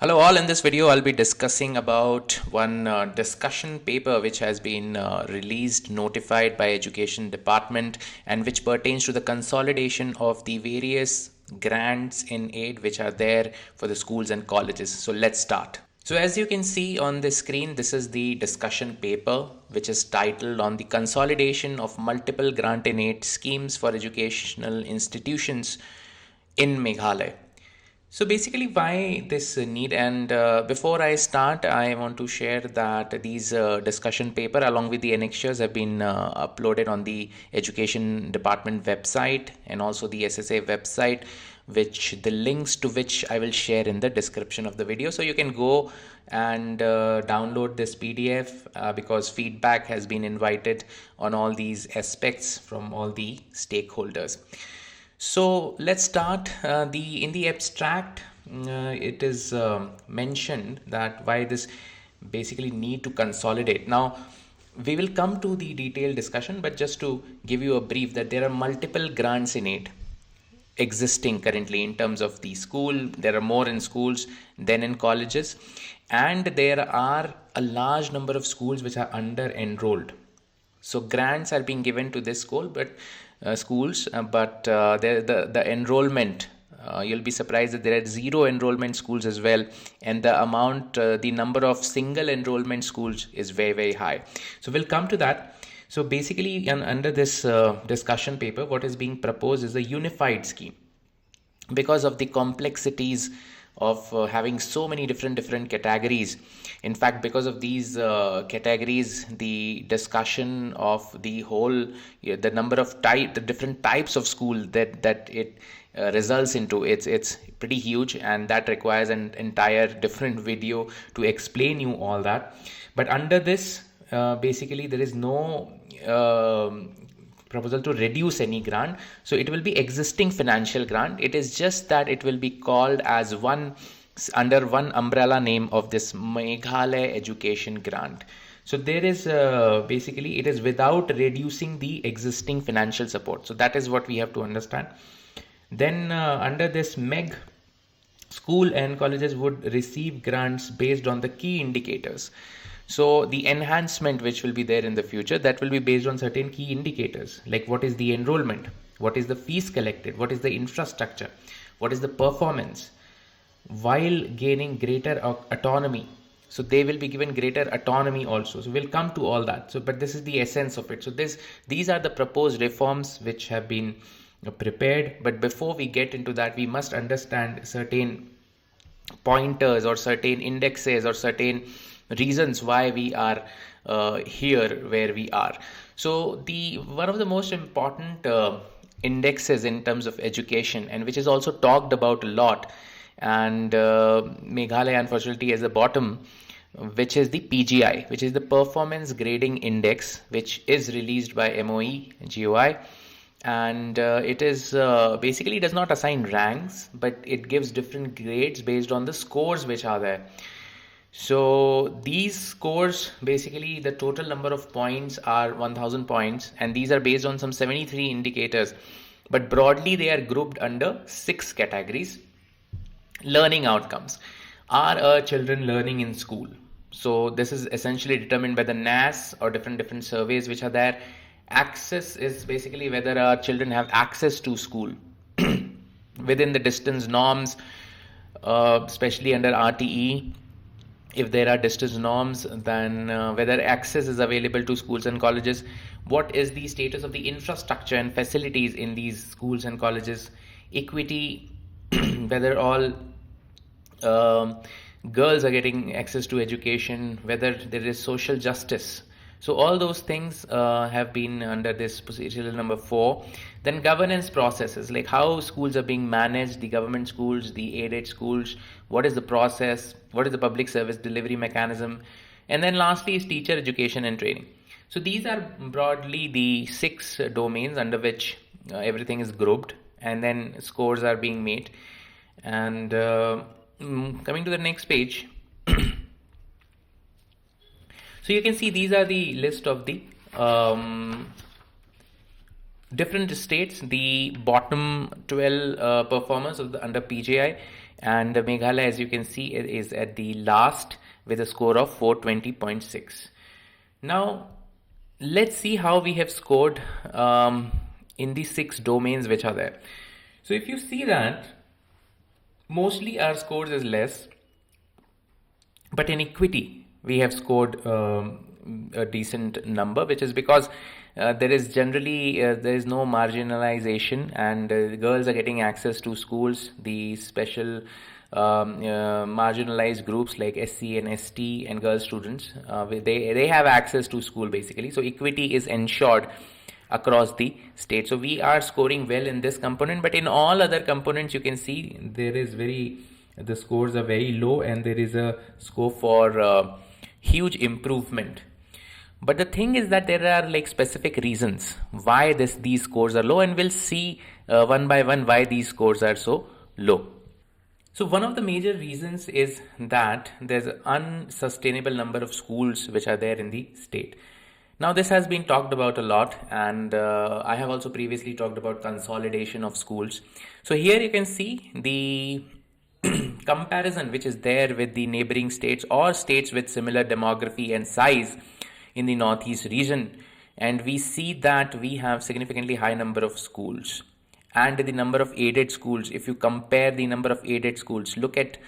Hello all, in this video I'll be discussing about one discussion paper which has been released, notified by Education Department, and which pertains to the consolidation of the various grants in aid which are there for the schools and colleges. So let's start. So as you can see on the screen, this is the discussion paper which is titled on the consolidation of multiple grant in aid schemes for educational institutions in Meghalaya. So basically, why this need? And before I start, I want to share that these discussion paper along with the annexures have been uploaded on the Education Department website and also the SSA website, which the links to which I will share in the description of the video. So you can go and download this PDF because feedback has been invited on all these aspects from all the stakeholders. So let's start. In the abstract, it is mentioned that why this basically need to consolidate. Now, we will come to the detailed discussion, but just to give you a brief, that there are multiple grants in it existing currently in terms of the school. There are more in schools than in colleges, and there are a large number of schools which are under enrolled. So grants are being given to this school, but schools, but the enrollment, you'll be surprised that there are zero enrollment schools as well, and the number of single enrollment schools is very high. So we'll come to that. So basically, under this discussion paper, what is being proposed is a unified scheme because of the complexities of having so many different categories. In fact, because of these categories, the discussion of the whole, the number of the different types of school that it results into, it's pretty huge, and that requires an entire different video to explain you all that. But under this, basically there is no proposal to reduce any grant. So it will be existing financial grant. It is just that it will be called as under one umbrella name of this Meghalaya education grant. So there is basically it is without reducing the existing financial support. So that is what we have to understand. Then under this MEG, school and colleges would receive grants based on the key indicators. So the enhancement which will be there in the future, that will be based on certain key indicators, like what is the enrollment, what is the fees collected, what is the infrastructure, what is the performance, while gaining greater autonomy. So they will be given greater autonomy also. So we'll come to all that. So, but this is the essence of it. So these are the proposed reforms which have been prepared. But before we get into that, we must understand certain pointers or certain indexes or certain reasons why we are here where we are. So one of the most important indexes in terms of education, and which is also talked about a lot, and Meghalaya unfortunately is the bottom, which is the PGI, which is the Performance Grading Index, which is released by MOE GOI. And it is basically does not assign ranks, but it gives different grades based on the scores which are there. So these scores, basically the total number of points are 1000 points, and these are based on some 73 indicators, but broadly they are grouped under 6 categories. Learning outcomes. Are children learning in school? So this is essentially determined by the NAS or different surveys which are there. Access is basically whether our children have access to school within the distance norms, especially under RTE. If there are distance norms, then whether access is available to schools and colleges, what is the status of the infrastructure and facilities in these schools and colleges, equity, whether all girls are getting access to education, whether there is social justice. So all those things have been under this serial number 4. Then governance processes, like how schools are being managed, the government schools, the aided schools, what is the process, what is the public service delivery mechanism. And then lastly is teacher education and training. So these are broadly the 6 domains under which everything is grouped, and then scores are being made. And coming to the next page. So you can see these are the list of the different states, the bottom 12 performers of under PGI, And Meghalaya, as you can see, is at the last with a score of 420.6. Now, let's see how we have scored in the 6 domains which are there. So if you see that, mostly our scores is less, but in equity, we have scored a decent number, which is because there is generally there is no marginalization, and girls are getting access to schools. The special marginalized groups like SC and ST and girl students, they have access to school basically. So equity is ensured across the state. So we are scoring well in this component, but in all other components you can see the scores are very low, and there is a scope for huge improvement. But the thing is that there are like specific reasons why these scores are low, and we'll see one by one why these scores are so low. So one of the major reasons is that there's an unsustainable number of schools which are there in the state. Now this has been talked about a lot, and I have also previously talked about consolidation of schools. So here you can see the comparison which is there with the neighboring states or states with similar demography and size in the northeast region, and we see that we have significantly high number of schools. And the number of aided schools, if you compare the number of aided schools, look at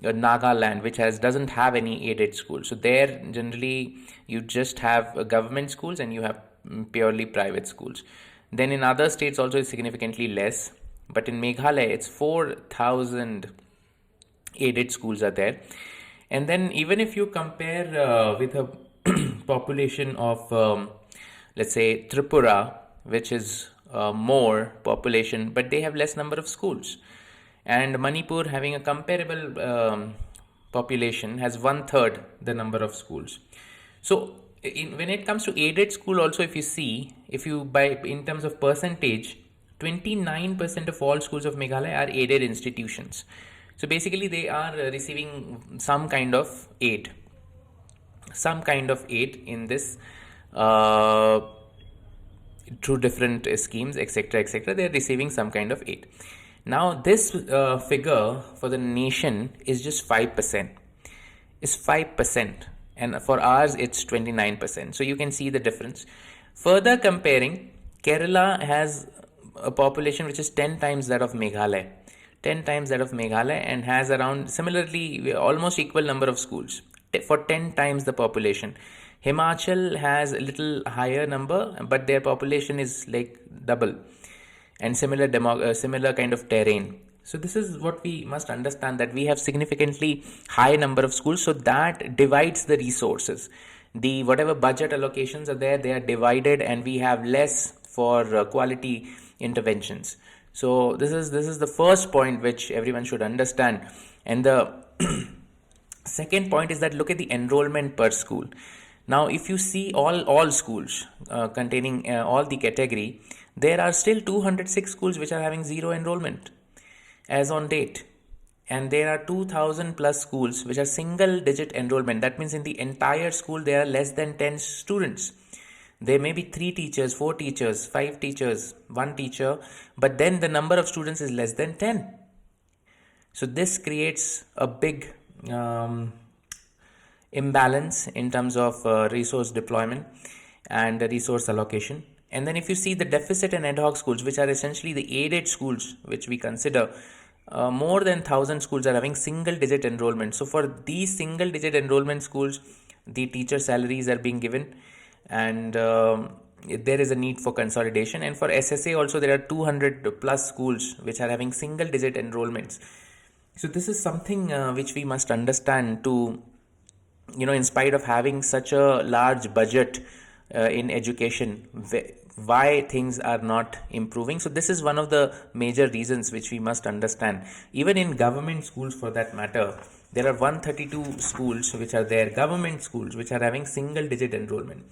Nagaland, which doesn't have any aided schools. So there generally you just have government schools and you have purely private schools. Then in other states also it's significantly less, but in Meghalaya it's 4,000 aided schools are there. And then even if you compare with a population of let's say Tripura, which is more population, but they have less number of schools, and Manipur, having a comparable population, has 1/3 the number of schools. So when it comes to aided school also, if you see, in terms of percentage, 29% of all schools of Meghalaya are aided institutions. So basically they are receiving some kind of aid in this through different schemes, etc. They are receiving some kind of aid. Now this figure for the nation is just 5%. It's 5%, and for ours it's 29%. So you can see the difference. Further comparing, Kerala has a population which is 10 times that of Meghalaya. 10 times that of Meghalaya, and has around similarly almost equal number of schools for 10 times the population. Himachal has a little higher number, but their population is like double, and similar kind of terrain. So this is what we must understand, that we have significantly high number of schools, so that divides the resources. The whatever budget allocations are there, they are divided, and we have less for quality interventions. So this is the first point which everyone should understand. And the second point is that look at the enrollment per school. Now if you see all schools containing all the category, there are still 206 schools which are having zero enrollment as on date, and there are 2,000 plus schools which are single digit enrollment. That means in the entire school there are less than 10 students. There may be 3 teachers, 4 teachers, 5 teachers, 1 teacher, but then the number of students is less than 10. So this creates a big imbalance in terms of resource deployment and resource allocation. And then if you see the deficit and ad hoc schools, which are essentially the aided schools, which we consider, more than 1,000 schools are having single digit enrollment. So for these single digit enrollment schools, the teacher salaries are being given, and there is a need for consolidation. And for SSA also, there are 200 plus schools which are having single digit enrollments. So this is something which we must understand to, in spite of having such a large budget in education, why things are not improving. So this is one of the major reasons which we must understand. Even in government schools, for that matter, there are 132 schools which are there, government schools which are having single digit enrollment.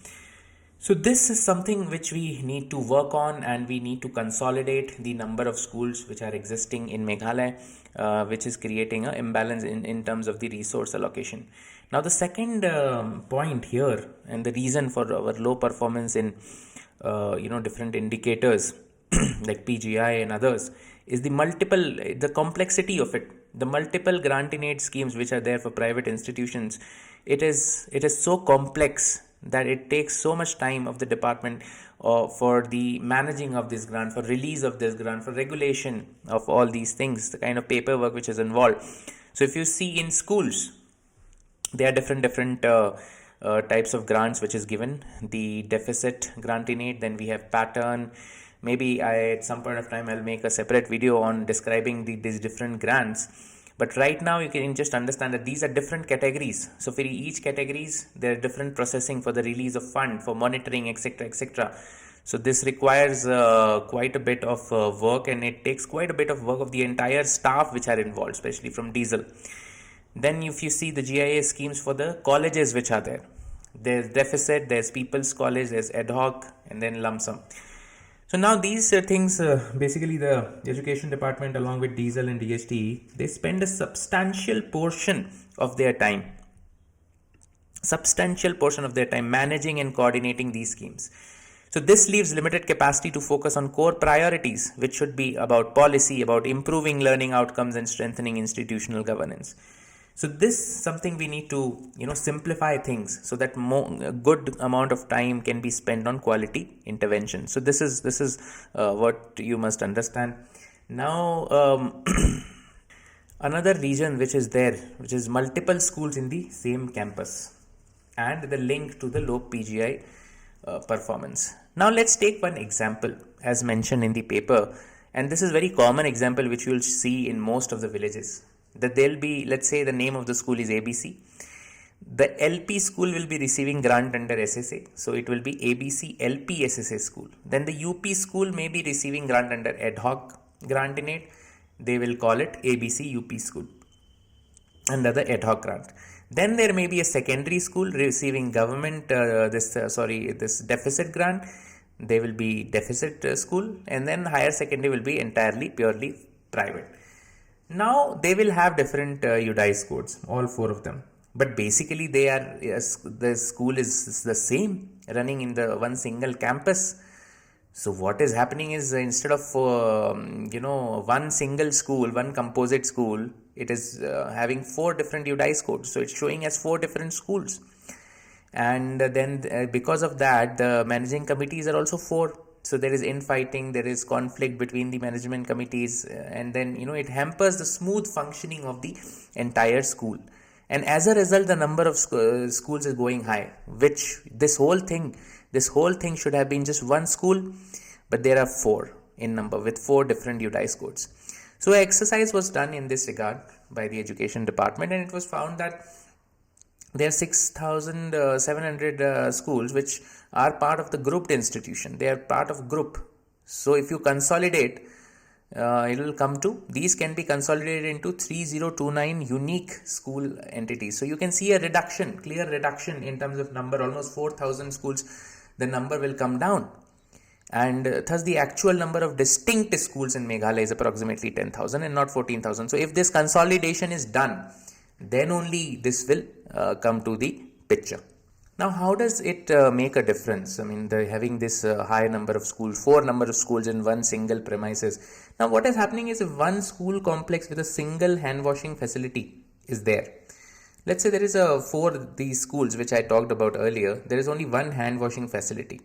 So this is something which we need to work on, and we need to consolidate the number of schools which are existing in Meghalaya, which is creating an imbalance in terms of the resource allocation. Now the second point here, and the reason for our low performance in different indicators like PGI and others, is the complexity of it. the multiple grant in aid schemes which are there for private institutions, it is so complex that it takes so much time of the department for the managing of this grant, for release of this grant, for regulation of all these things, the kind of paperwork which is involved. So if you see in schools, there are different types of grants which is given. The deficit grant in aid, then we have pattern. Maybe at some point of time I'll make a separate video on describing these different grants, but right now you can just understand that these are different categories. So for each categories there are different processing for the release of fund, for monitoring, etc., etc. So this requires quite a bit of work, and it takes quite a bit of work of the entire staff which are involved, especially from diesel. Then if you see the GIA schemes for the colleges which are there, there's deficit, there's people's college, there's ad hoc, and then lump sum. So now these things, basically the education department along with diesel and DST, they spend a substantial portion of their time managing and coordinating these schemes. So this leaves limited capacity to focus on core priorities, which should be about policy, about improving learning outcomes and strengthening institutional governance. So this is something we need to simplify things so that a good amount of time can be spent on quality intervention. So this is what you must understand. Now another region which is there, which is multiple schools in the same campus and the link to the low PGI performance. Now let's take one example as mentioned in the paper, and this is very common example which you will see in most of the villages. That there'll be, let's say the name of the school is ABC. The LP school will be receiving grant under SSA, so it will be ABC LP SSA school. Then the UP school may be receiving grant under ad hoc grant in aid. They will call it ABC UP school under the ad hoc grant. Then there may be a secondary school receiving government this deficit grant. They will be deficit school, and then higher secondary will be entirely purely private. Now they will have different UDICE codes, all four of them, but basically the school is the same, running in the one single campus. So what is happening is, instead of one single school, one composite school, it is having four different UDICE codes. So it's showing as four different schools, and then because of that, the managing committees are also four. So there is infighting, there is conflict between the management committees, and then it hampers the smooth functioning of the entire school. And as a result, the number of schools is going high, which this whole thing should have been just one school, but there are four in number with four different UDICE codes. So an exercise was done in this regard by the education department, and it was found that there are 6,700 schools which are part of the grouped institution. They are part of group. So if you consolidate, it will come to, these can be consolidated into 3029 unique school entities. So you can see a clear reduction in terms of number, almost 4,000 schools, the number will come down. And thus the actual number of distinct schools in Meghalaya is approximately 10,000 and not 14,000. So if this consolidation is done, then only this will come to the picture. Now, how does it make a difference? I mean, having this high number of schools, four number of schools in one single premises. Now, what is happening is, if one school complex with a single hand washing facility is there. Let's say there is these schools which I talked about earlier, there is only one hand washing facility.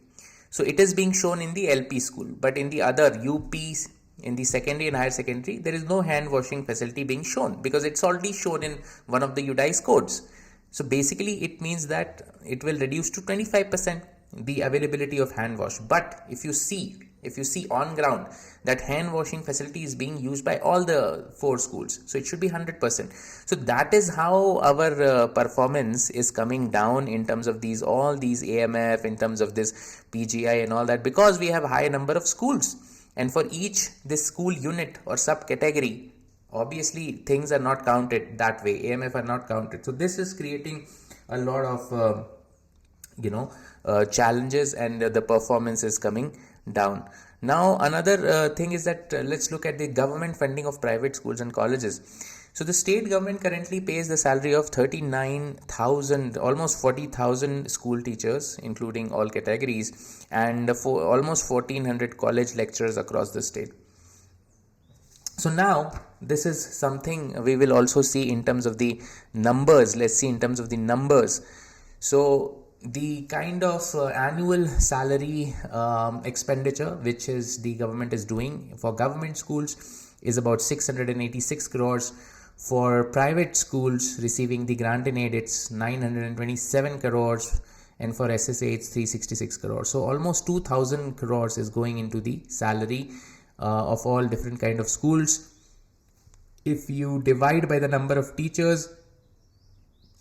So it is being shown in the LP school, but in the other UPs, in the secondary and higher secondary, there is no hand washing facility being shown because it's already shown in one of the UDICE codes. So basically it means that it will reduce to 25% the availability of hand wash. But if you see on ground that hand washing facility is being used by all the four schools, so it should be 100%. So that is how our performance is coming down in terms of all these AMF, in terms of this PGI and all that, because we have a high number of schools. And for each this school unit or subcategory, obviously things are not counted that way. AMF are not counted. So this is creating a lot of challenges, and the performance is coming down. Now another thing is that let's look at the government funding of private schools and colleges. So the state government currently pays the salary of 39,000, almost 40,000 school teachers, including all categories, and almost 1,400 college lecturers across the state. So now this is something we will also see in terms of the numbers. Let's see in terms of the numbers. So the kind of annual salary expenditure which is the government is doing for government schools is about 686 crores. For private schools receiving the grant in aid, it's 927 crores, and for SSA it's 366 crores. So almost 2000 crores is going into the salary of all different kind of schools. If you divide by the number of teachers,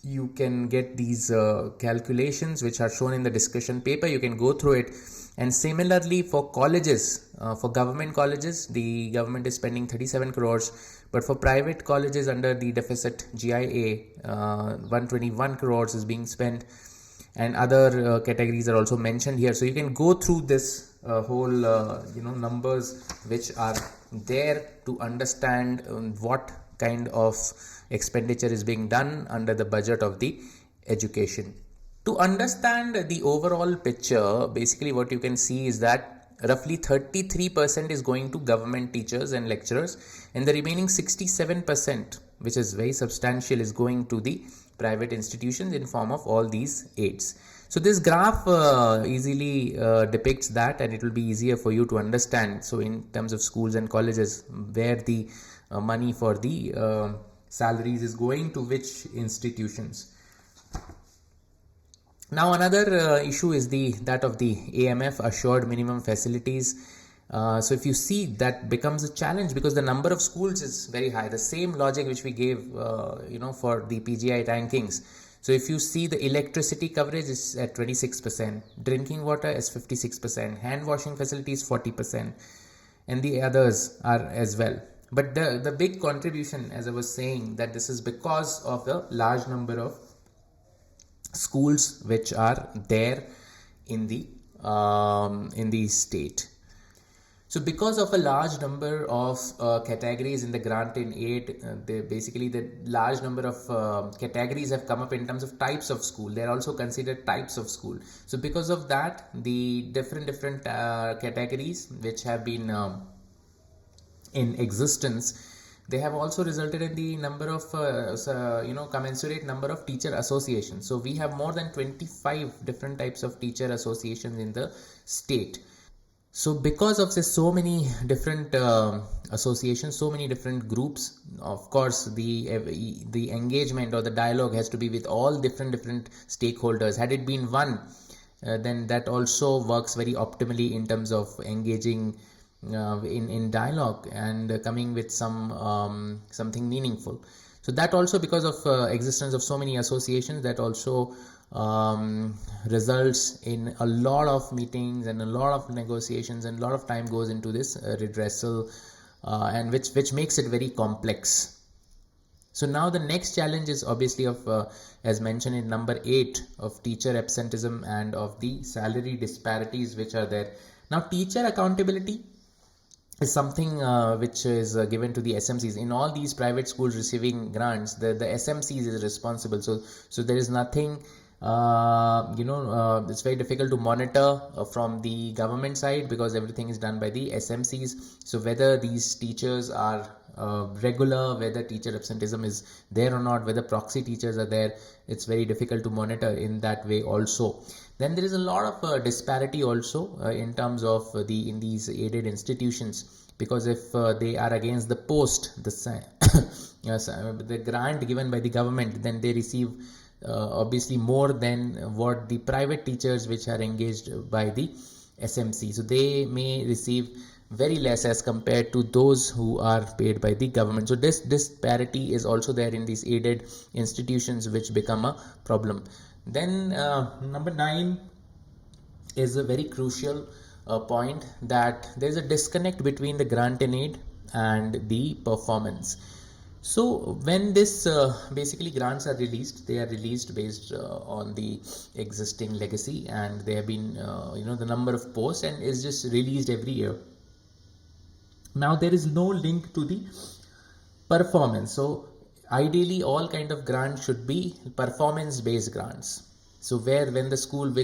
you can get these calculations which are shown in the discussion paper. You can go through it. And similarly for colleges, for government colleges, the government is spending 37 crores, but for private colleges under the deficit GIA, 121 crores is being spent, and other categories are also mentioned here. So you can go through this whole numbers which are there to understand what kind of expenditure is being done under the budget of the education. To understand the overall picture, basically what you can see is that roughly 33% is going to government teachers and lecturers, and the remaining 67%, which is very substantial, is going to the private institutions in form of all these aids. So this graph easily depicts that, and it will be easier for you to understand. So in terms of schools and colleges, where the money for the salaries is going to which institutions. Now another issue is that of the AMF, assured minimum facilities. So if you see, that becomes a challenge because the number of schools is very high. The same logic which we gave for the PGI rankings. So if you see, the electricity coverage is at 26%, drinking water is 56%, hand washing facilities 40%, and the others are as well. But the big contribution, as I was saying, that this is because of the large number of schools which are there in the state. So because of a large number of categories in the grant in aid, the large number of categories have come up in terms of types of school. They are also considered types of school. So because of that, the different categories which have been in existence, they have also resulted in the number of commensurate number of teacher associations. So we have more than 25 different types of teacher associations in the state. So because of this, so many different associations, so many different groups, of course the engagement or the dialogue has to be with all different stakeholders. Had it been one, then that also works very optimally in terms of engaging in dialogue and coming with something meaningful. So that also, because of existence of so many associations, that also results in a lot of meetings and a lot of negotiations, and a lot of time goes into this redressal, and which makes it very complex. So now the next challenge is obviously of as mentioned in number 8, of teacher absenteeism and of the salary disparities which are there. Now teacher accountability is something which is given to the SMCs. In all these private schools receiving grants, the SMCs is responsible. So there is nothing, it's very difficult to monitor from the government side, because everything is done by the SMCs. So whether these teachers are regular, whether teacher absenteeism is there or not, whether proxy teachers are there, it's very difficult to monitor in that way also. Then there is a lot of disparity also in terms of in these aided institutions, because if they are against the post, the grant given by the government, then they receive obviously more than what the private teachers which are engaged by the SMC. So they may receive very less as compared to those who are paid by the government. So this disparity is also there in these aided institutions, which become a problem. Then number 9 is a very crucial point, that there is a disconnect between the grant and aid and the performance. So when this basically grants are released, they are released based on the existing legacy, and they have been the number of posts, and is just released every year. Now there is no link to the performance. So ideally all kind of grants should be performance based grants. So when the schools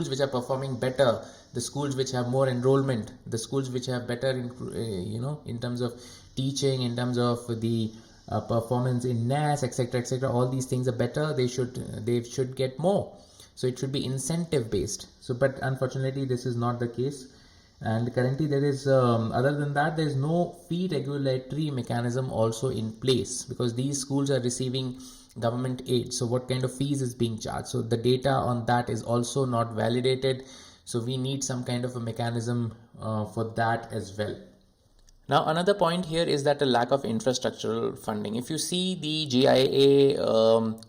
which are performing better, the schools which have more enrollment, the schools which have better in terms of teaching, in terms of the performance in NAS, etc., etc., all these things are better, they should get more. So it should be incentive based. So, but unfortunately, this is not the case. And currently, there is, other than that, there is no fee regulatory mechanism also in place, because these schools are receiving government aid. So, what kind of fees is being charged? So, the data on that is also not validated. So, we need some kind of a mechanism for that as well. Now, another point here is that a lack of infrastructural funding. If you see the GIA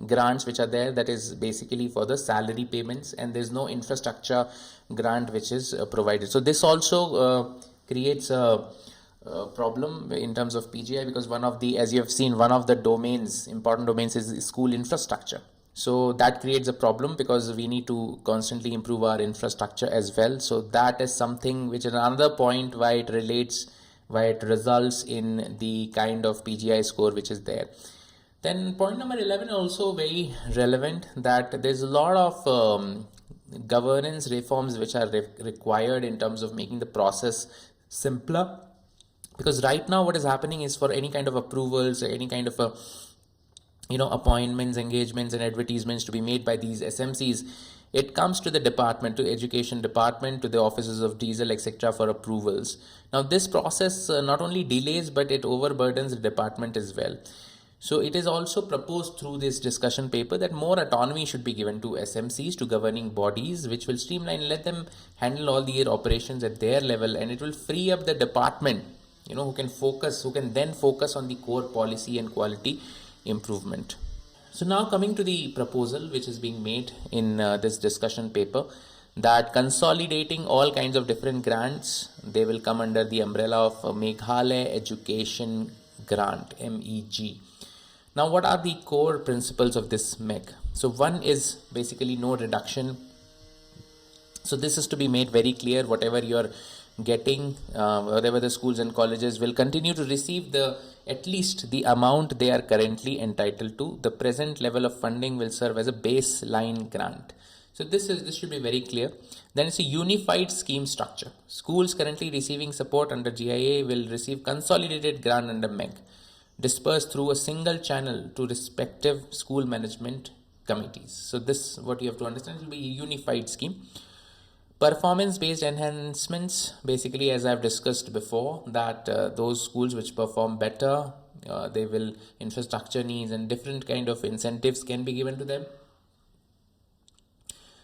grants which are there, that is basically for the salary payments, and there's no infrastructure grant which is provided. So this also creates a problem in terms of PGI, because one of the, as you have seen, one of the domains, important domains, is school infrastructure. So that creates a problem, because we need to constantly improve our infrastructure as well. So that is something which is another point why it results in the kind of PGI score which is there. Then point number 11 also very relevant, that there's a lot of governance reforms which are required in terms of making the process simpler. Because right now what is happening is, for any kind of approvals, any kind of appointments, engagements and advertisements to be made by these SMCs, it comes to the department, to education department, to the offices of diesel, etc., for approvals. Now this process not only delays, but it overburdens the department as well. So it is also proposed through this discussion paper that more autonomy should be given to SMCs, to governing bodies, which will streamline, let them handle all their operations at their level, and it will free up the department, who can then focus on the core policy and quality improvement. So now coming to the proposal which is being made in this discussion paper, that consolidating all kinds of different grants, they will come under the umbrella of Meghalaya Education Grant, MEG. Now what are the core principles of this MEG? So one is basically no reduction. So this is to be made very clear, whatever you're getting, whatever the schools and colleges will continue to receive at least the amount they are currently entitled to. The present level of funding will serve as a baseline grant. So this should be very clear. Then it's a unified scheme structure. Schools currently receiving support under GIA will receive consolidated grant under MEG, dispersed through a single channel to respective school management committees. So this, what you have to understand, will be a unified scheme. Performance-based enhancements, basically, as I've discussed before, that those schools which perform better, they will, infrastructure needs and different kind of incentives can be given to them.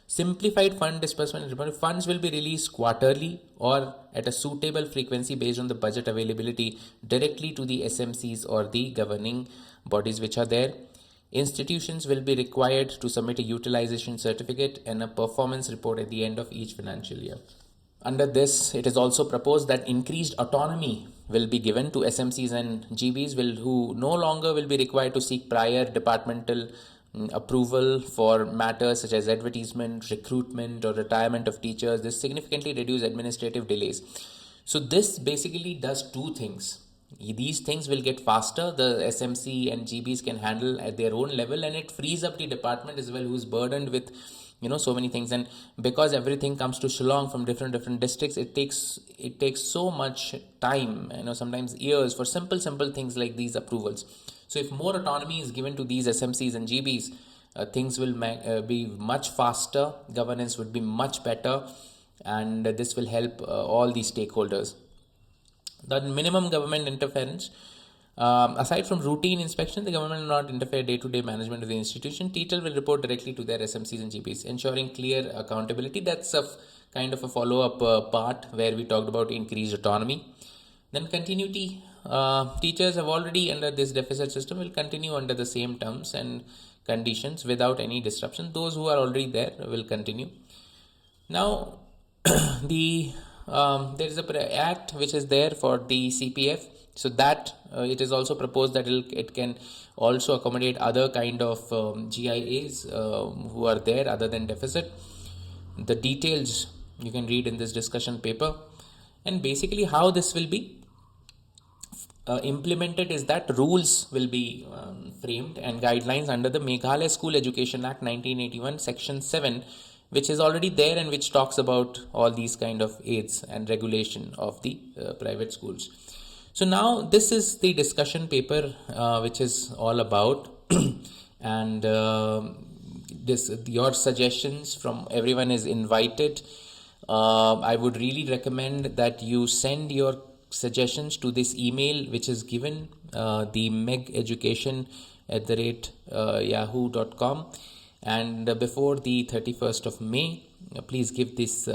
Simplified fund disbursement. Funds will be released quarterly or at a suitable frequency based on the budget availability directly to the SMCs or the governing bodies which are there. Institutions will be required to submit a utilization certificate and a performance report at the end of each financial year. Under this, it is also proposed that increased autonomy will be given to SMCs and GBs who no longer will be required to seek prior departmental approval for matters such as advertisement, recruitment or retirement of teachers. This significantly reduces administrative delays. So this basically does two things. These things will get faster, the SMC and GBs can handle at their own level, and it frees up the department as well, who is burdened with so many things. And because everything comes to Shillong from different districts, it takes so much time, sometimes years, for simple things like these approvals. So if more autonomy is given to these SMCs and GBs, things will be much faster, governance would be much better, and this will help all the stakeholders. The minimum government interference. Aside from routine inspection, the government will not interfere day-to-day management of the institution. Teachers will report directly to their SMCs and GPs, ensuring clear accountability. That's a kind of a follow-up part where we talked about increased autonomy. Then continuity. Teachers have already under this deficit system will continue under the same terms and conditions without any disruption. Those who are already there will continue. Now, there is a act which is there for the CPF. So that it is also proposed that it can also accommodate other kind of GIAs who are there other than deficit. The details you can read in this discussion paper. And basically how this will be implemented is that rules will be framed and guidelines under the Meghalaya School Education Act 1981 Section 7, which is already there and which talks about all these kind of aids and regulation of the private schools. So now this is the discussion paper which is all about and this your suggestions from everyone is invited. I would really recommend that you send your suggestions to this email which is given, the megeducation@yahoo.com, and before the 31st of May, please give this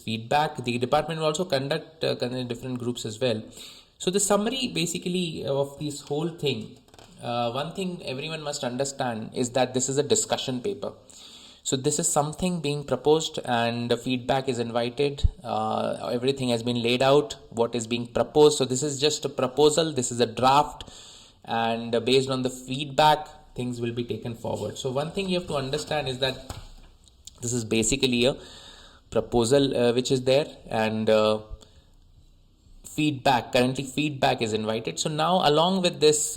feedback. The department will also conduct different groups as well. So the summary basically of this whole thing, one thing everyone must understand is that this is a discussion paper. So this is something being proposed and feedback is invited. Everything has been laid out, what is being proposed. So this is just a proposal, this is a draft, and based on the feedback, things will be taken forward. So one thing you have to understand is that this is basically a proposal which is there, and currently feedback is invited. So now along with this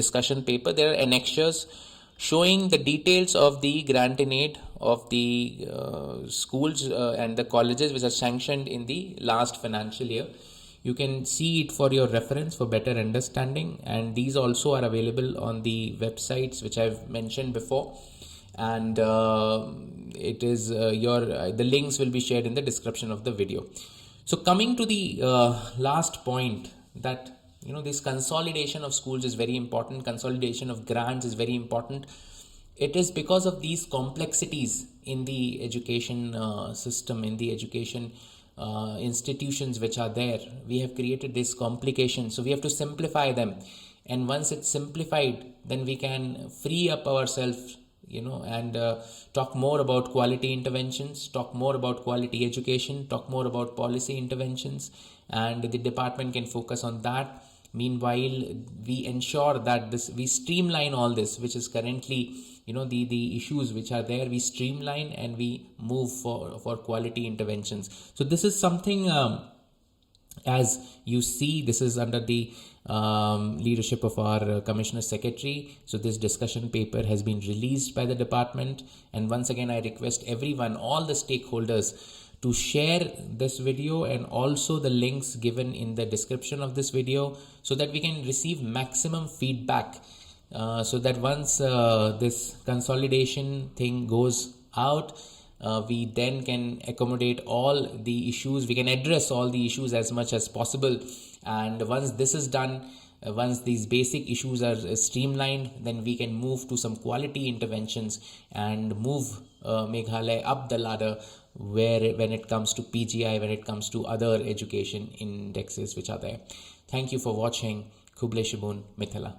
discussion paper, there are annexures showing the details of the grant in aid of the schools and the colleges which are sanctioned in the last financial year. You can see it for your reference for better understanding, and these also are available on the websites which I've mentioned before, and it is the links will be shared in the description of the video. So coming to the last point, that this consolidation of schools is very important, consolidation of grants is very important. It is because of these complexities in the education system, in the education institutions which are there. We have created this complication, so we have to simplify them, and once it's simplified, then we can free up ourselves, and talk more about quality interventions, talk more about quality education, talk more about policy interventions, and the department can focus on that. Meanwhile, we ensure that we streamline all this, which is currently, the issues which are there, we streamline and we move for quality interventions. So this is something, as you see, this is under the leadership of our Commissioner Secretary. So this discussion paper has been released by the department, and once again I request everyone, all the stakeholders, to share this video and also the links given in the description of this video, so that we can receive maximum feedback, so that once this consolidation thing goes out, we then can accommodate all the issues, we can address all the issues as much as possible. And once this is done, once these basic issues are streamlined, then we can move to some quality interventions and move Meghalaya up the ladder when it comes to PGI, when it comes to other education indexes which are there. Thank you for watching. Kuble Shibun, Mithila.